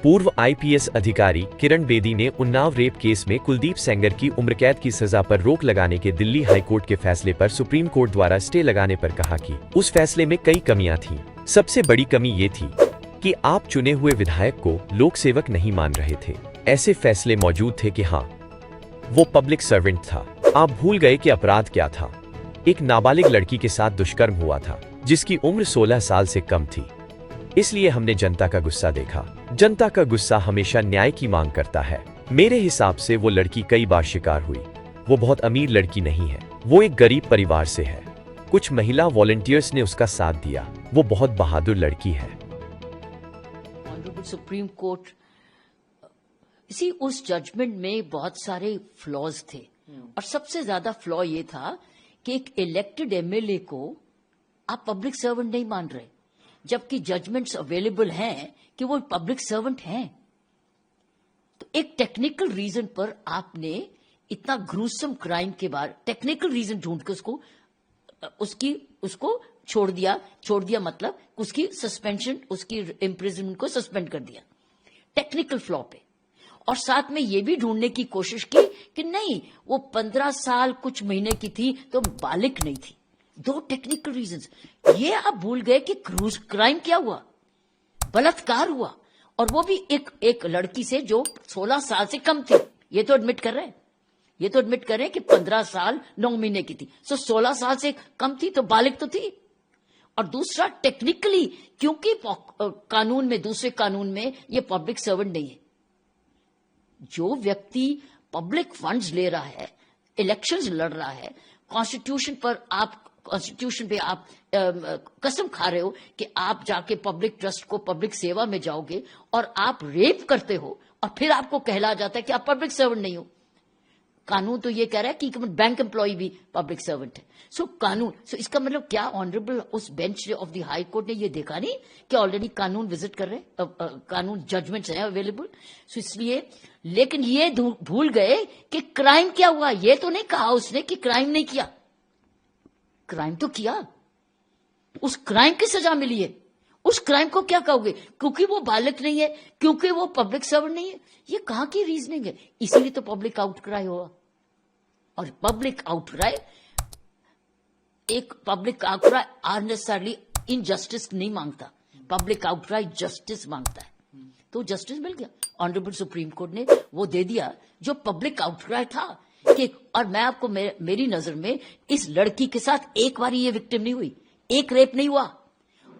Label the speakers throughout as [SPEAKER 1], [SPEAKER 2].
[SPEAKER 1] पूर्व आईपीएस अधिकारी किरण बेदी ने उन्नाव रेप केस में कुलदीप सेंगर की उम्रकैद की सजा पर रोक लगाने के दिल्ली हाईकोर्ट के फैसले पर सुप्रीम कोर्ट द्वारा स्टे लगाने पर कहा कि उस फैसले में कई कमियां थीं। सबसे बड़ी कमी ये थी कि आप चुने हुए विधायक को लोक सेवक नहीं मान रहे थे। ऐसे फैसले मौजूद थे कि हाँ, वो पब्लिक सर्वेंट था। आप भूल गए कि अपराध क्या था। एक नाबालिग लड़की के साथ दुष्कर्म हुआ था जिसकी उम्र 16 साल से कम थी। इसलिए हमने जनता का गुस्सा देखा। जनता का गुस्सा हमेशा न्याय की मांग करता है। मेरे हिसाब से वो लड़की कई बार शिकार हुई। वो बहुत अमीर लड़की नहीं है, वो एक गरीब परिवार से है। कुछ महिला वॉलंटियर्स ने उसका साथ दिया। वो बहुत बहादुर लड़की है।
[SPEAKER 2] ऑनरेबल सुप्रीम कोर्ट, इसी उस जजमेंट में बहुत सारे फ्लॉज थे और सबसे ज्यादा फ्लॉ ये था कि एक इलेक्टेड एमएलए को आप पब्लिक सर्वेंट नहीं मान रहे, जबकि जजमेंट्स अवेलेबल हैं कि वो पब्लिक सर्वेंट हैं। तो एक टेक्निकल रीजन पर आपने इतना ग्रूसम क्राइम के बाद टेक्निकल रीजन ढूंढ के उसको छोड़ दिया मतलब उसकी सस्पेंशन, उसकी इम्प्रिजनमेंट को सस्पेंड कर दिया टेक्निकल फ्लॉ पे। और साथ में ये भी ढूंढने की कोशिश की कि नहीं, वो 15 साल कुछ महीने की थी तो बालिग नहीं थी। दो टेक्निकल रीजंस। ये आप भूल गए कि क्राइम क्या हुआ, बलात्कार हुआ, और वो भी एक लड़की से जो 16 साल से कम थी। ये तो एडमिट कर रहे हैं कि 15 साल 9 महीने की थी, सो 16 साल से कम थी तो बालिग तो थी। और दूसरा टेक्निकली, क्योंकि कानून में, दूसरे कानून में ये पब्लिक सर्वेंट नहीं है। जो व्यक्ति पब्लिक फंड्स ले रहा है, इलेक्शंस लड़ रहा है, कॉन्स्टिट्यूशन पे आप कसम खा रहे हो कि आप जाके पब्लिक ट्रस्ट को, पब्लिक सेवा में जाओगे और आप रेप करते हो और फिर आपको कहला जाता है कि आप पब्लिक सर्वेंट नहीं हो। कानून तो ये कह रहा है कि बैंक एम्प्लॉय भी पब्लिक सर्वेंट है। सो इसका मतलब क्या, ऑनरेबल उस bench of the high court ने ये देखा नहीं कि ऑलरेडी कानून विजिट कर रहे हैं, कानून जजमेंट्स हैं अवेलेबल। सो इसलिए, लेकिन ये भूल गए कि क्राइम क्या हुआ। ये तो नहीं कहा उसने कि क्राइम नहीं किया, क्राइम तो किया। उस क्राइम की सजा मिली है। उस क्राइम को क्या कहोगे? क्योंकि वो बालिग नहीं है, क्योंकि वो पब्लिक सर्वेंट नहीं है। ये कहां की रीजनिंग है? इसीलिए तो पब्लिक आउटक्राई हुआ। और पब्लिक आउटक्राई अननेसेसरली इनजस्टिस नहीं मांगता, पब्लिक आउटक्राई जस्टिस मांगता है। तो जस्टिस मिल गया। ऑनरेबल सुप्रीम कोर्ट ने वो दे दिया जो पब्लिक आउटक्राई था कि, और मैं आपको, मेरी नजर में इस लड़की के साथ एक बार ये विक्टिम नहीं हुई, एक रेप नहीं हुआ।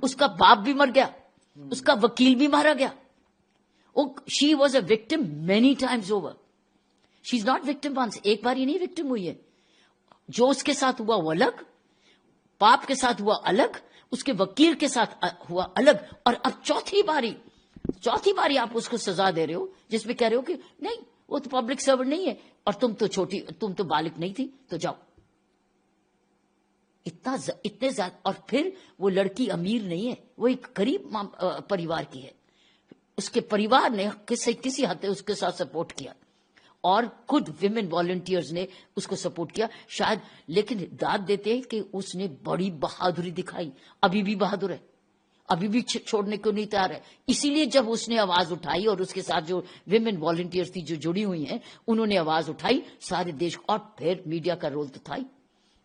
[SPEAKER 2] उसका बाप भी मर गया, उसका वकील भी मारा गया। She was a victim many times over. She is not victim once, एक बार ही नहीं विक्टिम हुई है। जो उसके साथ हुआ वो अलग, बाप के साथ हुआ अलग, उसके वकील के साथ हुआ अलग, और अब चौथी बारी आप उसको सजा दे रहे हो जिसमें कह रहे हो कि नहीं, वो तो पब्लिक सर्वेंट नहीं है और तुम तो बालिग नहीं थी, तो जाओ। इतने ज्यादा। और फिर वो लड़की अमीर नहीं है, वो एक गरीब परिवार की है। उसके परिवार ने किसी हद तक उसके साथ सपोर्ट किया और खुद विमेन वॉलंटियर्स ने उसको सपोर्ट किया शायद। लेकिन दाद देते हैं कि उसने बड़ी बहादुरी दिखाई। अभी भी बहादुर है, अभी भी छोड़ने को नहीं तैयार है। इसीलिए जब उसने आवाज उठाई और उसके साथ जो विमेन वॉलंटियर्स थी जो जुड़ी हुई हैं, उन्होंने आवाज उठाई सारे देश। और फिर मीडिया का रोल तो था ही,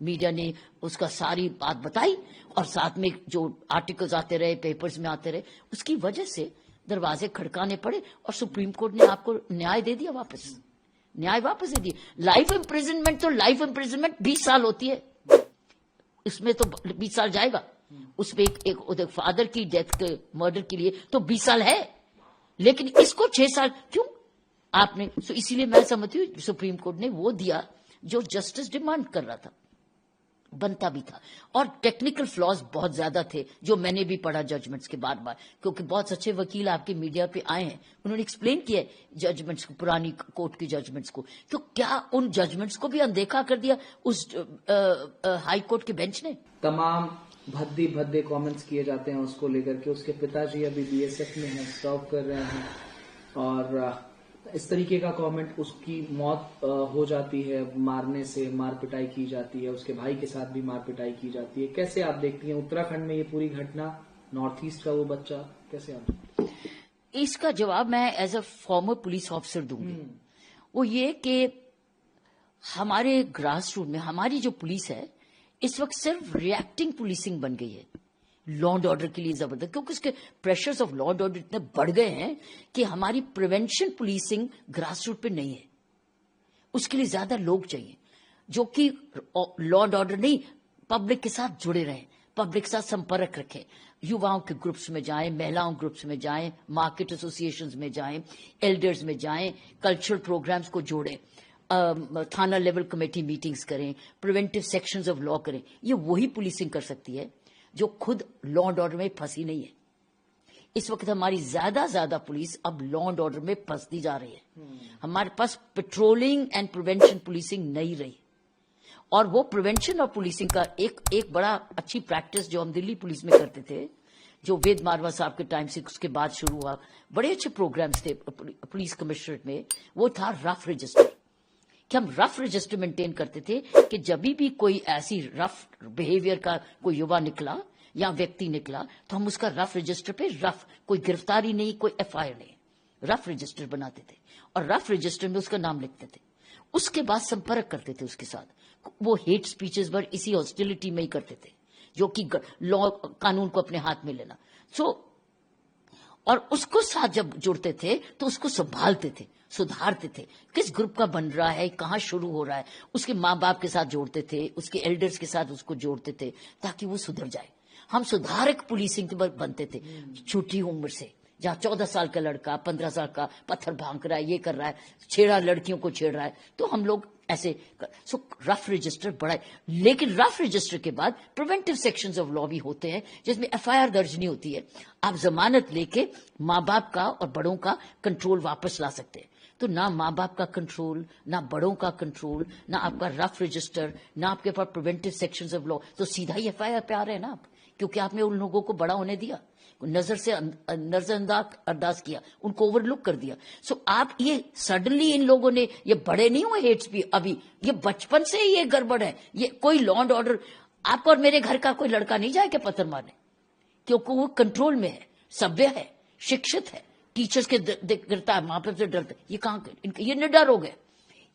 [SPEAKER 2] मीडिया ने उसका सारी बात बताई और साथ में जो आर्टिकल्स आते रहे, पेपर्स में आते रहे, उसकी वजह से दरवाजे खड़काने पड़े और सुप्रीम कोर्ट ने आपको न्याय दे दिया, न्याय वापस दे दिया। लाइफ इम्प्रिजनमेंट तो लाइफ इम्प्रिजनमेंट 20 साल होती है, इसमें तो 20 साल जाएगा। उसमें एक फादर की डेथ के मर्डर के लिए तो 20 साल है, लेकिन इसको 6 साल क्यों आपने? सो इसीलिए मैं समझती हूँ सुप्रीम कोर्ट ने वो दिया जो जस्टिस डिमांड कर रहा था, बनता भी था। और टेक्निकल फ्लॉज बहुत ज्यादा थे जो मैंने भी पढ़ा जजमेंट्स के बार बार, क्योंकि बहुत अच्छे वकील आपके मीडिया पे आए हैं, उन्होंने एक्सप्लेन किया जजमेंट्स को, पुरानी कोर्ट की जजमेंट्स को। तो क्या उन जजमेंट्स को भी अनदेखा कर दिया उस हाई कोर्ट के बेंच ने?
[SPEAKER 3] तमाम भद्दे कमेंट्स किए जाते हैं उसको लेकर के। उसके पिताजी अभी बीएसएफ में हैं, सर्व कर रहे हैं, और इस तरीके का कमेंट, उसकी मौत हो जाती है मारने से, मार पिटाई की जाती है, उसके भाई के साथ भी मार पिटाई की जाती है। कैसे आप देखती हैं उत्तराखंड में ये पूरी घटना, नॉर्थ ईस्ट का वो बच्चा, कैसे आप?
[SPEAKER 2] اس کا جواب میں as a former police officer دوں گی. وہ یہ کہ ہمارے گراس روٹ میں ہماری جو پولیس ہے اس وقت صرف ریئیکٹنگ پولیسنگ بن گئی ہے لا اینڈ آرڈر کے لیے زبردست, کیونکہ اس کے pressures of law and order اتنے بڑھ گئے ہیں کہ ہماری پریونشن پولیسنگ گراس روٹ پہ نہیں ہے. اس کے لیے زیادہ لوگ چاہیے جو کہ لا اینڈ آرڈر نہیں, پبلک کے ساتھ جڑے رہیں, پبلک کے ساتھ سمپرک رکھیں, یواؤں کے گروپس میں جائیں, مہیلاؤں گروپس میں جائیں, مارکیٹ ایسوسیشنز میں جائیں, ایلڈرز میں جائیں, کلچرل پروگرامز کو جوڑیں, تھانہ لیول کمیٹی میٹنگز کریں, پریونٹیو سیکشنز آف لا کریں. یہ وہی پولیسنگ کر سکتی ہے جو خود لا اینڈ آرڈر میں پھنسی نہیں ہے. اس وقت ہماری زیادہ پولیس اب لا اینڈ آرڈر میں پھنستی جا رہی ہے. ہمارے پاس پیٹرولنگ اینڈ پریونشن پولیسنگ نہیں رہی, اور وہ پریونشن اور پولیسنگ کا ایک بڑا اچھی پریکٹس جو ہم دلی پولیس میں کرتے تھے, جو وید ماروا صاحب کے ٹائم سے اس کے بعد شروع ہوا, بڑے اچھے پروگرامز تھے پولیس کمشنریٹ میں, وہ تھا رف رجسٹر. کہ ہم رف رجسٹر مینٹین کرتے تھے کہ جب بھی کوئی ایسی رف بہیویئر کا کوئی یوا نکلا یا ویکتی نکلا تو ہم اس کا رف رجسٹر پہ کوئی گرفتاری نہیں, کوئی ایف آئی آر نہیں, رف رجسٹر بناتے تھے اور رف رجسٹر میں اس کا نام لکھتے تھے. اس کے بعد سمپرک کرتے تھے اس کے ساتھ. وہ ہیٹ سپیچز پر اسی ہاسٹیلٹی میں ہی کرتے تھے, جو کہ لا قانون کو اپنے ہاتھ میں لینا. اور اس کو ساتھ جب جڑتے تھے تو اس کو سنبھالتے تھے, سدھارتے تھے, کس گروپ کا بن رہا ہے, کہاں شروع ہو رہا ہے, اس کے ماں باپ کے ساتھ جوڑتے تھے, اس کے ایلڈرز کے ساتھ اس کو جوڑتے تھے تاکہ وہ سدھر جائے. ہم سدھارک پولیسنگ بنتے تھے چھوٹی عمر سے, جہاں 14 سال کا لڑکا 15 سال کا پتھر بھانک رہا ہے, یہ کر رہا ہے, چھیڑا لڑکیوں کو چھیڑ رہا ہے, تو ہم لوگ ایسے رف رجسٹر بڑا ہے. لیکن رف رجسٹر کے بعد پریونٹیو سیکشنز آف لا بھی ہوتے ہیں جس میں ایف آئی آر درج نہیں ہوتی ہے. آپ ضمانت لے کے ماں باپ کا اور بڑوں کا کنٹرول واپس لا سکتے ہیں. تو نہ ماں باپ کا کنٹرول, نہ بڑوں کا کنٹرول, نہ آپ کا رف رجسٹر, نہ آپ کے پاس پریونٹیو سیکشنز آف لا, تو سیدھا ہی ایف آئی آر پہ آ رہے ہیں نا آپ, کیونکہ آپ نے ان لوگوں کو بڑا ہونے دیا, نظر انداز کیا, ان کو اوور لک کر دیا. آپ یہ سڈنلی ان لوگوں نے یہ بڑے نہیں ہوئے ہیٹس بھی, ابھی یہ بچپن سے یہ گڑبڑ ہے. یہ کوئی لا اینڈ آرڈر, آپ اور میرے گھر کا کوئی لڑکا نہیں جائے کہ پتھر مارنے, کیونکہ وہ کنٹرول میں ہے, سبھیہ ہے, شکشت ہے, ٹیچرز کے ڈرتا ہے, ماں باپ سے ڈرتا ہے. یہ کہاں یہ نڈر ہو گئے.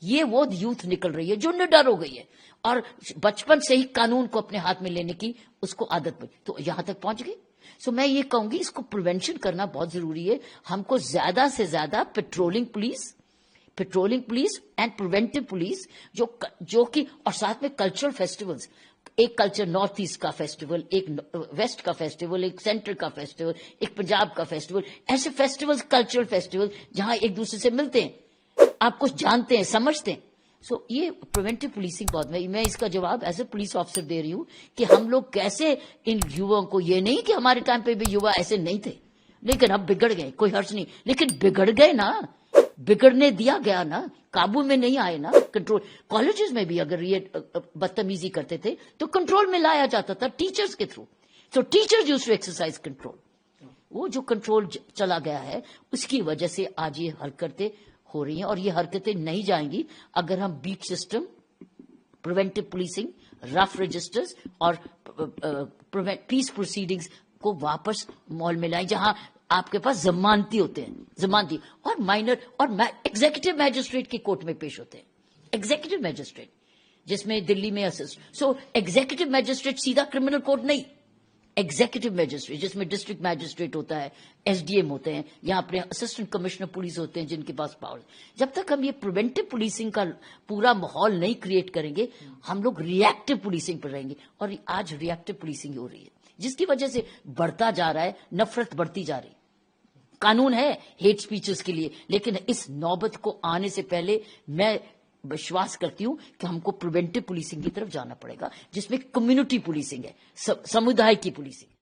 [SPEAKER 2] یہ وہ یوتھ نکل رہی ہے جو نڈر ہو گئی ہے اور بچپن سے ہی قانون کو اپنے ہاتھ میں لینے کی اس کو عادت پڑی, تو یہاں تک پہنچ گئی. میں یہ کہوں گی اس کو پریونشن کرنا بہت ضروری ہے. ہم کو زیادہ سے زیادہ patrolling police and preventive police جو کہ, اور ساتھ میں کلچرل فیسٹیولز, ایک کلچر نارتھ ایسٹ کا فیسٹیول, ایک ویسٹ کا فیسٹیول, ایک سینٹر کا فیسٹیول, ایک پنجاب کا فیسٹیول, ایسے فیسٹیول, کلچرل فیسٹیول جہاں ایک دوسرے سے ملتے ہیں, آپ کچھ جانتے ہیں, سمجھتے ہیں. یہ پریونٹیو پولیسنگ بہت, میں اس کا جواب ایز اے پولیس آفیسر دے رہی ہوں کہ ہم لوگ کیسے ان یواؤں کو, یہ نہیں کہ ہمارے ٹائم پہ بھی یوا ایسے نہیں تھے لیکن اب بگڑ گئے, کوئی حرج نہیں, لیکن بگڑ گئے نا, بگڑنے دیا گیا نا, قابو میں نہیں آئے نا. کنٹرول کالجز میں بھی اگر یہ بدتمیزی کرتے تھے تو کنٹرول میں لایا جاتا تھا ٹیچرز کے through. Teachers use to exercise control. وہ جو کنٹرول چلا گیا ہے اس کی وجہ سے آج یہ حرکتیں ہو رہی ہیں, اور یہ حرکتیں نہیں جائیں گی اگر ہم بیٹ سسٹم, پریونٹیو پولیسنگ, رف رجسٹرز اور پیس پروسیڈنگز کو واپس مول میں لائیں, جہاں آپ کے پاس ضمانتی ہوتے ہیں, ضمانتی اور مائنر, اور ایگزیکٹو میجسٹریٹ کی کورٹ میں پیش ہوتے ہیں. ایگزیکٹو میجسٹریٹ جس میں دلی میں ایگزیکٹو میجسٹریٹ سیدھا کرمنل کورٹ نہیں, ایگزیکٹو میجسٹریٹ جس میں ڈسٹرکٹ میجسٹریٹ ہوتا ہے, ایس ڈی ایم ہوتے ہیں, یا اپنے اسسٹنٹ کمشنر پولیس ہوتے ہیں جن کے پاس پاور. جب تک ہم یہ پریونٹیو پولیسنگ کا پورا ماحول نہیں کریٹ کریں گے ہم لوگ ری ایکٹیو پولیسنگ پر رہیں گے, اور آج ری ایکٹیو پولیسنگ ہو رہی ہے جس کی وجہ سے بڑھتا جا رہا ہے, نفرت بڑھتی جا رہی ہے. قانون ہے ہیٹ سپیچز کے لیے, لیکن اس نوبت کو آنے سے پہلے میں وشواس کرتی ہوں کہ ہم کو پریونٹیو پولیسنگ کی طرف جانا پڑے گا, جس میں کمیونٹی پولیسنگ ہے, سمودائے کی پولیسنگ.